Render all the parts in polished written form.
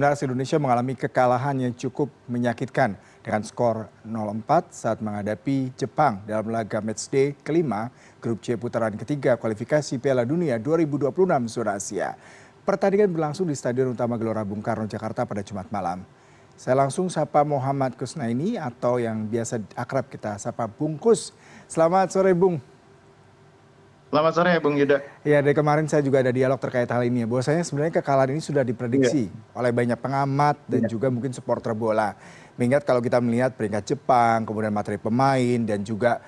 Timnas Indonesia mengalami kekalahan yang cukup menyakitkan dengan skor 0-4 saat menghadapi Jepang dalam laga matchday kelima Grup C putaran ketiga kualifikasi Piala Dunia 2026 zona Asia. Pertandingan berlangsung di Stadion Utama Gelora Bung Karno, Jakarta pada Jumat malam. Saya langsung sapa Muhammad Kusnaini atau yang biasa akrab kita sapa Bungkus. Selamat sore Bung. Selamat sore Bung Yuda. Ya, dari kemarin saya juga ada dialog terkait hal ini ya. Bahwasanya sebenarnya kekalahan ini sudah diprediksi oleh banyak pengamat dan juga mungkin supporter bola. Mengingat kalau kita melihat peringkat Jepang, kemudian materi pemain dan juga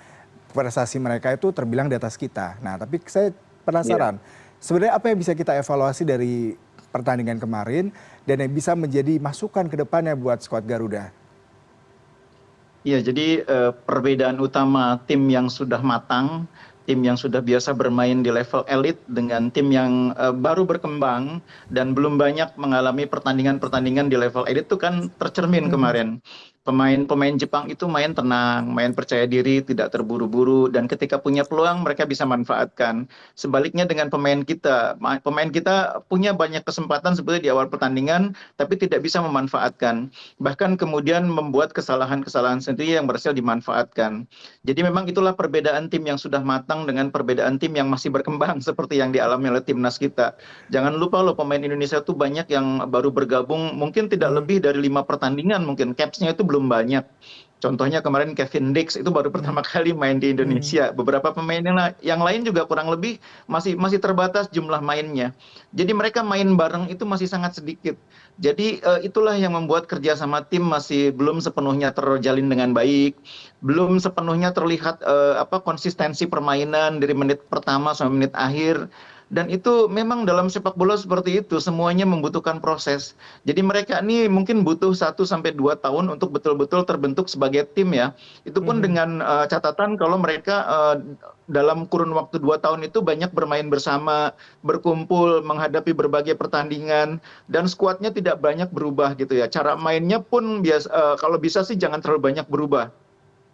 prestasi mereka itu terbilang di atas kita. Nah, tapi saya penasaran, sebenarnya apa yang bisa kita evaluasi dari pertandingan kemarin dan yang bisa menjadi masukan ke depannya buat skuad Garuda? Iya, jadi perbedaan utama tim yang sudah matang, tim yang sudah biasa bermain di level elit dengan tim yang baru berkembang dan belum banyak mengalami pertandingan-pertandingan di level elit itu kan tercermin kemarin. Pemain-pemain Jepang itu main tenang, main percaya diri, tidak terburu-buru, dan ketika punya peluang mereka bisa manfaatkan. Sebaliknya dengan pemain kita punya banyak kesempatan sebetulnya di awal pertandingan, tapi tidak bisa memanfaatkan. Bahkan kemudian membuat kesalahan-kesalahan sendiri yang berhasil dimanfaatkan. Jadi memang itulah perbedaan tim yang sudah matang dengan perbedaan tim yang masih berkembang seperti yang dialami oleh timnas kita. Jangan lupa loh pemain Indonesia tuh banyak yang baru bergabung, mungkin tidak lebih dari 5 pertandingan, mungkin capsnya itu belum banyak. Contohnya kemarin Kevin Dix itu baru pertama kali main di Indonesia. Beberapa pemain yang lain juga kurang lebih masih terbatas jumlah mainnya. Jadi mereka main bareng itu masih sangat sedikit. Jadi itulah yang membuat kerjasama tim masih belum sepenuhnya terjalin dengan baik, belum sepenuhnya terlihat konsistensi permainan dari menit pertama sampai menit akhir. Dan itu memang dalam sepak bola seperti itu, semuanya membutuhkan proses. Jadi mereka ini mungkin butuh 1 sampai 2 tahun untuk betul-betul terbentuk sebagai tim ya. Itu pun dengan catatan kalau mereka dalam kurun waktu 2 tahun itu banyak bermain bersama, berkumpul, menghadapi berbagai pertandingan, dan skuadnya tidak banyak berubah gitu ya. Cara mainnya pun kalau bisa sih jangan terlalu banyak berubah.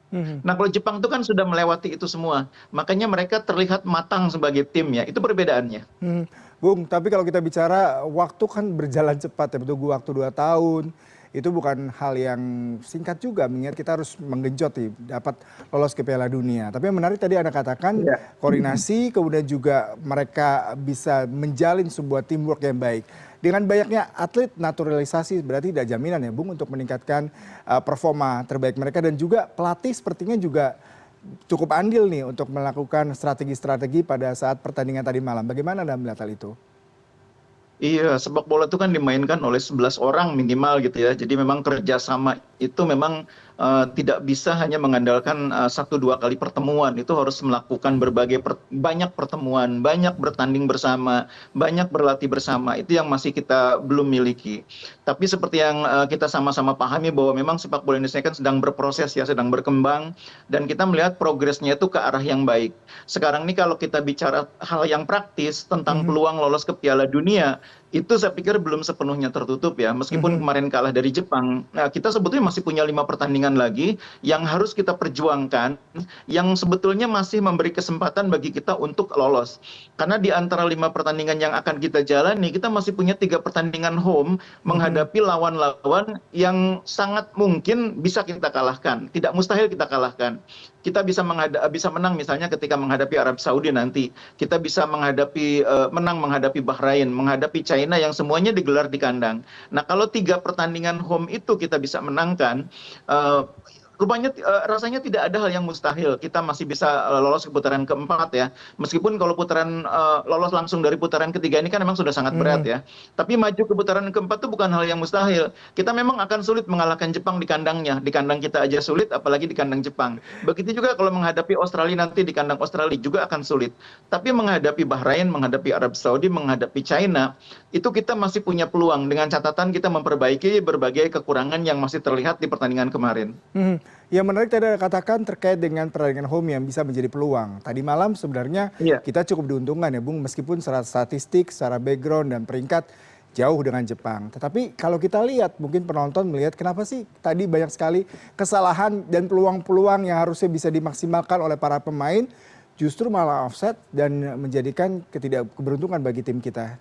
Nah, kalau Jepang itu kan sudah melewati itu semua, makanya mereka terlihat matang sebagai tim ya, itu perbedaannya. Bung, tapi kalau kita bicara waktu kan berjalan cepat ya, tunggu waktu 2 tahun, itu bukan hal yang singkat juga, mengingat kita harus menggenjot nih, dapat lolos ke Piala Dunia. Tapi yang menarik tadi Anda katakan, koordinasi, kemudian juga mereka bisa menjalin sebuah teamwork yang baik. Dengan banyaknya atlet naturalisasi berarti tidak jaminan ya Bung untuk meningkatkan performa terbaik mereka dan juga pelatih sepertinya juga cukup andil nih untuk melakukan strategi-strategi pada saat pertandingan tadi malam. Bagaimana Anda melihat hal itu? Iya, sepak bola itu kan dimainkan oleh 11 orang minimal gitu ya. Jadi memang kerjasama itu memang tidak bisa hanya mengandalkan 1 2 kali pertemuan. Itu harus melakukan banyak pertemuan, banyak bertanding bersama, banyak berlatih bersama. Itu yang masih kita belum miliki. Tapi seperti yang kita sama-sama pahami bahwa memang sepak bola Indonesia kan sedang berproses ya, sedang berkembang, dan kita melihat progresnya itu ke arah yang baik. Sekarang ini kalau kita bicara hal yang praktis tentang peluang lolos ke Piala Dunia, itu saya pikir belum sepenuhnya tertutup ya. Meskipun kemarin kalah dari Jepang, nah kita sebetulnya masih punya 5 pertandingan lagi yang harus kita perjuangkan, yang sebetulnya masih memberi kesempatan bagi kita untuk lolos. Karena di antara 5 pertandingan yang akan kita jalani, kita masih punya 3 pertandingan home menghadapi lawan-lawan yang sangat mungkin bisa kita kalahkan. Tidak mustahil kita kalahkan. Kita bisa menang misalnya ketika menghadapi Arab Saudi nanti. Kita bisa menang menghadapi Bahrain, menghadapi China yang semuanya digelar di kandang. Nah, kalau 3 pertandingan home itu kita bisa menangkan, rupanya rasanya tidak ada hal yang mustahil. Kita masih bisa lolos ke putaran keempat ya. Meskipun kalau lolos langsung dari putaran ketiga ini kan memang sudah sangat berat ya. Tapi maju ke putaran keempat itu bukan hal yang mustahil. Kita memang akan sulit mengalahkan Jepang di kandangnya. Di kandang kita aja sulit, apalagi di kandang Jepang. Begitu juga kalau menghadapi Australia nanti di kandang Australia juga akan sulit. Tapi menghadapi Bahrain, menghadapi Arab Saudi, menghadapi China, itu kita masih punya peluang dengan catatan kita memperbaiki berbagai kekurangan yang masih terlihat di pertandingan kemarin. Yang menarik tadi Anda katakan terkait dengan pertandingan home yang bisa menjadi peluang. Tadi malam sebenarnya kita cukup diuntungkan ya Bung, meskipun secara statistik, secara background dan peringkat jauh dengan Jepang. Tetapi kalau kita lihat, mungkin penonton melihat kenapa sih tadi banyak sekali kesalahan dan peluang-peluang yang harusnya bisa dimaksimalkan oleh para pemain, justru malah offset dan menjadikan ketidakberuntungan bagi tim kita.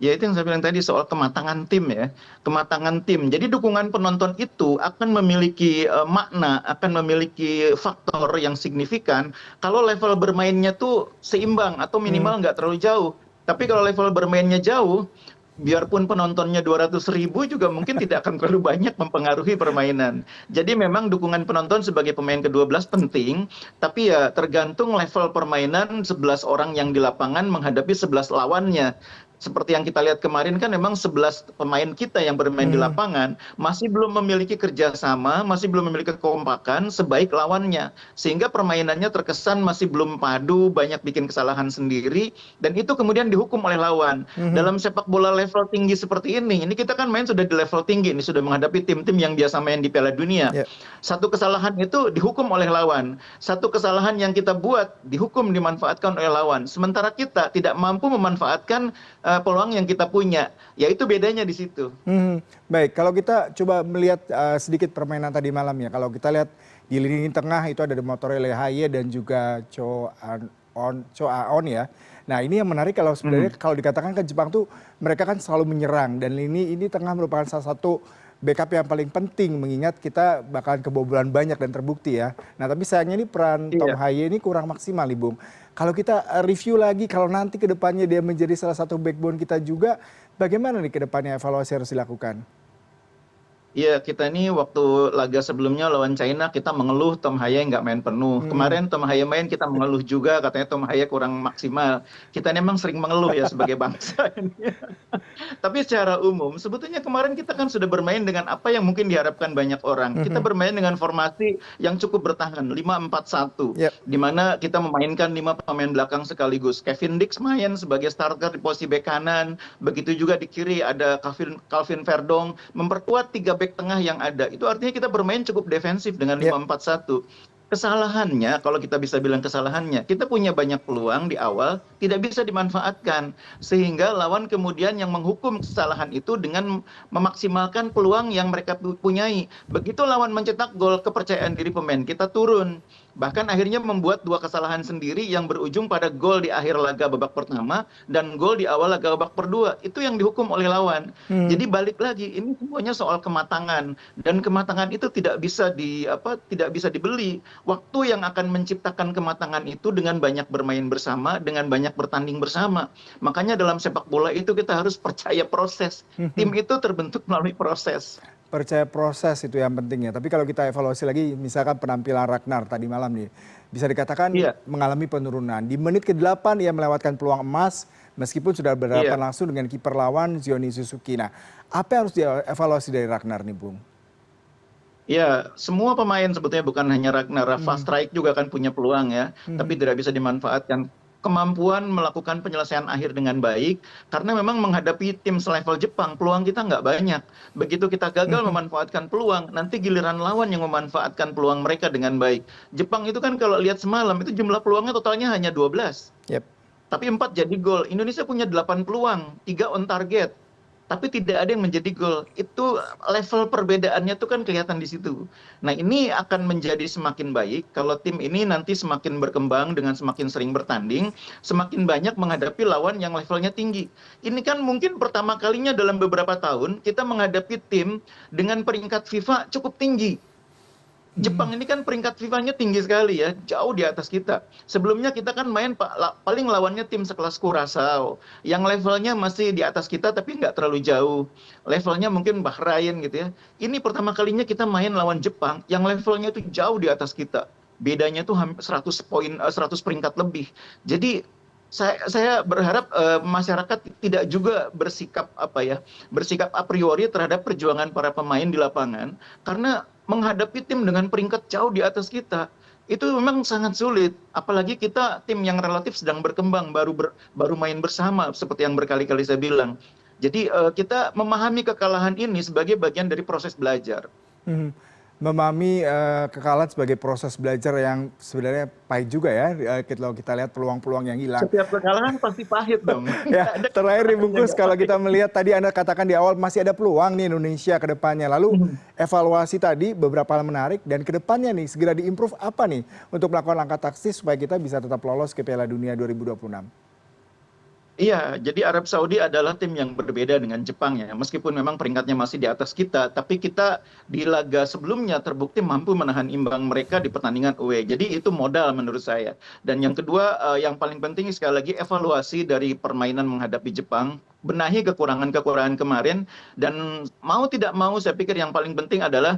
Ya itu yang saya bilang tadi soal kematangan tim ya, kematangan tim. Jadi dukungan penonton itu akan memiliki makna, akan memiliki faktor yang signifikan kalau level bermainnya tuh seimbang atau Hmm. minimal nggak terlalu jauh. Tapi kalau level bermainnya jauh, biarpun penontonnya 200.000 juga mungkin tidak akan terlalu banyak mempengaruhi permainan. Jadi memang dukungan penonton sebagai pemain ke-12 penting, tapi ya tergantung level permainan 11 orang yang di lapangan menghadapi 11 lawannya. Seperti yang kita lihat kemarin kan memang 11 pemain kita yang bermain di Hmm. lapangan masih belum memiliki kerjasama, masih belum memiliki kekompakan sebaik lawannya. Sehingga permainannya terkesan masih belum padu, banyak bikin kesalahan sendiri, dan itu kemudian dihukum oleh lawan. Hmm. Dalam sepak bola level tinggi seperti ini kita kan main sudah di level tinggi, ini sudah menghadapi tim-tim yang biasa main di Piala Dunia. Ya. Satu kesalahan itu dihukum oleh lawan, satu kesalahan yang kita buat dihukum dimanfaatkan oleh lawan. Sementara kita tidak mampu memanfaatkan peluang yang kita punya, yaitu bedanya di situ. Baik, kalau kita coba melihat sedikit permainan tadi malam ya. Kalau kita lihat di lini tengah itu ada Motorele Haye dan juga Cho Aon ya. Nah ini yang menarik kalau sebenarnya Mhm. kalau dikatakan kan Jepang tuh mereka kan selalu menyerang dan ini tengah merupakan salah satu backup yang paling penting mengingat kita bakalan kebobolan banyak dan terbukti ya. Nah tapi sayangnya ini peran Tom Iya. Haye ini kurang maksimal nih Bung. Kalau kita review lagi kalau nanti ke depannya dia menjadi salah satu backbone kita juga, bagaimana nih ke depannya evaluasi harus dilakukan? Iya, kita ini waktu laga sebelumnya lawan China kita mengeluh Tom Haye nggak main penuh. Mhm. Kemarin Tom Haye main kita mengeluh juga katanya Tom Haye kurang maksimal. Kita ini memang sering mengeluh ya sebagai bangsa ini. Tapi secara umum sebetulnya kemarin kita kan sudah bermain dengan apa yang mungkin diharapkan banyak orang. Kita Mhm. bermain dengan formasi yang cukup bertahan 5-4-1, Ya. di mana kita memainkan 5 pemain belakang sekaligus. Kevin Dix main sebagai starter di posisi bek kanan, begitu juga di kiri ada Calvin Verdong memperkuat 3 bek tengah yang ada. Itu artinya kita bermain cukup defensif dengan Ya. 5-4-1. Kesalahannya, kalau kita bisa bilang kesalahannya, kita punya banyak peluang di awal, tidak bisa dimanfaatkan. Sehingga lawan kemudian yang menghukum kesalahan itu dengan memaksimalkan peluang yang mereka punyai. Begitu lawan mencetak gol, kepercayaan diri pemain kita turun. Bahkan akhirnya membuat 2 kesalahan sendiri yang berujung pada gol di akhir laga babak pertama dan gol di awal laga babak kedua. Itu yang dihukum oleh lawan. Mhm. Jadi balik lagi, ini semuanya soal kematangan, dan kematangan itu tidak bisa dibeli. Waktu yang akan menciptakan kematangan itu dengan banyak bermain bersama, dengan banyak bertanding bersama. Makanya dalam sepak bola itu kita harus percaya proses. Tim Mhm. itu terbentuk melalui proses. Percaya proses itu yang penting ya. Tapi kalau kita evaluasi lagi misalkan penampilan Ragnar tadi malam nih, bisa dikatakan Iya, mengalami penurunan. Di menit ke-8 ia melewatkan peluang emas meskipun sudah iya. berhadapan langsung dengan kiper lawan Zioni Suzuki. Nah, apa yang harus dievaluasi dari Ragnar nih, Bung? Ya, semua pemain sebetulnya bukan hanya Ragnar. Rafa Mhm. Strijk juga kan punya peluang ya, tapi Mhm. tidak bisa dimanfaatkan. Kemampuan melakukan penyelesaian akhir dengan baik, karena memang menghadapi tim selevel Jepang, peluang kita nggak banyak. Begitu kita gagal Mhm. memanfaatkan peluang, nanti giliran lawan yang memanfaatkan peluang mereka dengan baik. Jepang itu kan kalau lihat semalam, itu jumlah peluangnya totalnya hanya 12. Yep. Tapi 4 jadi gol. Indonesia punya 8 peluang, 3 on target. Tapi tidak ada yang menjadi gol. Itu level perbedaannya tuh kan kelihatan di situ. Nah, ini akan menjadi semakin baik kalau tim ini nanti semakin berkembang dengan semakin sering bertanding, semakin banyak menghadapi lawan yang levelnya tinggi. Ini kan mungkin pertama kalinya dalam beberapa tahun kita menghadapi tim dengan peringkat FIFA cukup tinggi. Mhm. Jepang ini kan peringkat FIFA-nya tinggi sekali ya, jauh di atas kita. Sebelumnya kita kan main paling lawannya tim sekelas Curaçao, yang levelnya masih di atas kita tapi nggak terlalu jauh. Levelnya mungkin Bahrain gitu ya. Ini pertama kalinya kita main lawan Jepang yang levelnya itu jauh di atas kita. Bedanya tuh hampir 100 poin, 100 peringkat lebih. Jadi saya berharap masyarakat tidak juga bersikap a priori terhadap perjuangan para pemain di lapangan, karena menghadapi tim dengan peringkat jauh di atas kita itu memang sangat sulit, apalagi kita tim yang relatif sedang berkembang, baru main bersama seperti yang berkali-kali saya bilang. Jadi kita memahami kekalahan ini sebagai bagian dari proses belajar. Mhm. Memahami kekalahan sebagai proses belajar yang sebenarnya pahit juga ya, kalau kita lihat peluang-peluang yang hilang. Setiap kekalahan pasti pahit dong. Ya, Nggak ada terakhir kekalahan yang dibungkus nggak kalau pahit. kita melihat tadi Anda katakan di awal masih ada peluang nih Indonesia ke depannya. Lalu evaluasi tadi beberapa hal menarik dan ke depannya nih segera diimprove apa nih untuk melakukan langkah taktis supaya kita bisa tetap lolos ke Piala Dunia 2026? Iya, jadi Arab Saudi adalah tim yang berbeda dengan Jepang ya. Meskipun memang peringkatnya masih di atas kita, tapi kita di laga sebelumnya terbukti mampu menahan imbang mereka di pertandingan away. Jadi itu modal menurut saya. Dan yang kedua, yang paling penting sekali lagi evaluasi dari permainan menghadapi Jepang. Benahi kekurangan-kekurangan kemarin dan mau tidak mau saya pikir yang paling penting adalah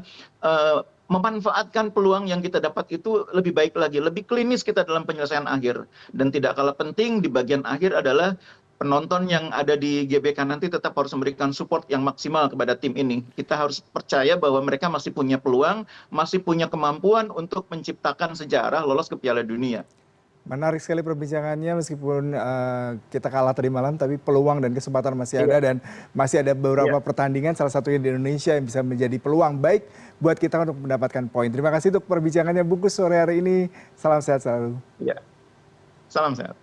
memanfaatkan peluang yang kita dapat itu lebih baik lagi, lebih klinis kita dalam penyelesaian akhir. Dan tidak kalah penting di bagian akhir adalah penonton yang ada di GBK nanti tetap harus memberikan support yang maksimal kepada tim ini. Kita harus percaya bahwa mereka masih punya peluang, masih punya kemampuan untuk menciptakan sejarah lolos ke Piala Dunia. Menarik sekali perbincangannya meskipun kita kalah tadi malam tapi peluang dan kesempatan masih Iya, ada dan masih ada beberapa iya, pertandingan salah satunya di Indonesia yang bisa menjadi peluang baik buat kita untuk mendapatkan poin. Terima kasih untuk perbincangannya bungkus sore hari ini. Salam sehat selalu. iya. Salam sehat.